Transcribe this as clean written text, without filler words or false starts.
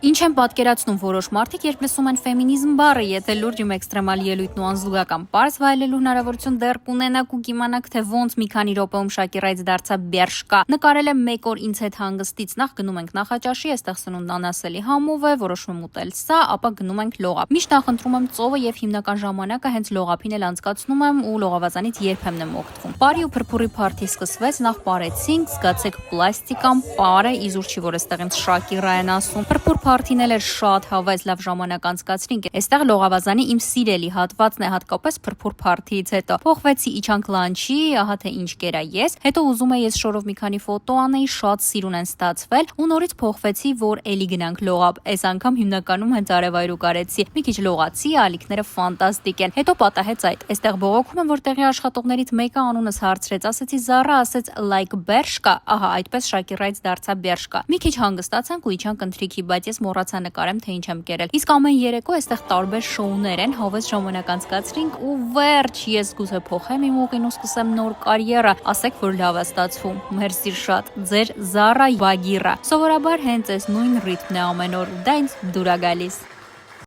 Ինչ են պատկերացնում որոշ մարդիկ, երբ լսում են ֆեմինիզմ բառը, եթե լուրջ ու էքստրեմալ ելույթն ու անզուգական պարզ վայելելու հնարավորություն դեռ կունենաք ու կիմանաք, թե ոնց մի քանի րոպեում Շակիրայից դարձա Բերշկա։ Նկարել եմ մեկ օր ինձ հետ հանգստից, նախ գնում ենք նախաճաշի, այստեղ սնունդն անասելի համով է, որոշում եմ ուտել սա, ապա գնում ենք լողափ։ Միշտ նախընտրում եմ ծովը եւ հիմնական ժամանակը հենց լողափին էլ անցկացնում եմ ու լողավազանից երբեմն եմ օգտվում։ Բարի ու փրփուրի փարթի սկսվեց, նախ պարեցինք, զգացեք պլաստիկան, պարը, իզուր չի որ այստեղ ինձ Շակիրա են ասում։ Փրփուր Փարթին էլ էր շատ հավես, լավ ժամանակ անցկացրինք։ Այստեղ լողավազանի իմ սիրելի հատվածն է, հատկապես փրփուր Փարթիից հետո։ Փոխվեցի իջանք լանչի, ահա թե ինչ կերա ես։ Հետո ուզում էի ես շորով մի քանի ֆոտո անեի, շատ սիրուն են ստացվել ու նորից փոխվեցի, որ էլի գնանք լողափ։ Այս անգամ հիմնականում հենց արևայրու կարեցի։ Մի քիչ լողացի, ալիքները ֆանտաստիկ են։ Հետո պատահեց այդ։ Այստեղ բողոքում եմ, որ տեղի աշխատողներից մեկը անունս հարցրեց, ասեցի Զարա, ասեց like Բերշկա, ահա այդպես Շակիրայից դարձա Բերշկա։ Մի քիչ հանգստացանք ու իջանք ընթրիքի, բայց ես մոռացա նկարեմ, թե ինչ եմ կերել։ Իսկ ամեն երեկո այստեղ տարբեր շոուներ են, հավես ժամանակ անցկացրինք ու վերջ, ես գուցե փոխեմ իմ ուղին ու սկսեմ նոր կարիերա, ասեք, որ լավ է ստացվում։ Մերսի շատ։ Ձեր Զարա Բագիրա։ Սովորաբար հենց այս նույն ռիթմն է ամեն օր, դա ինձ դուր է գալիս։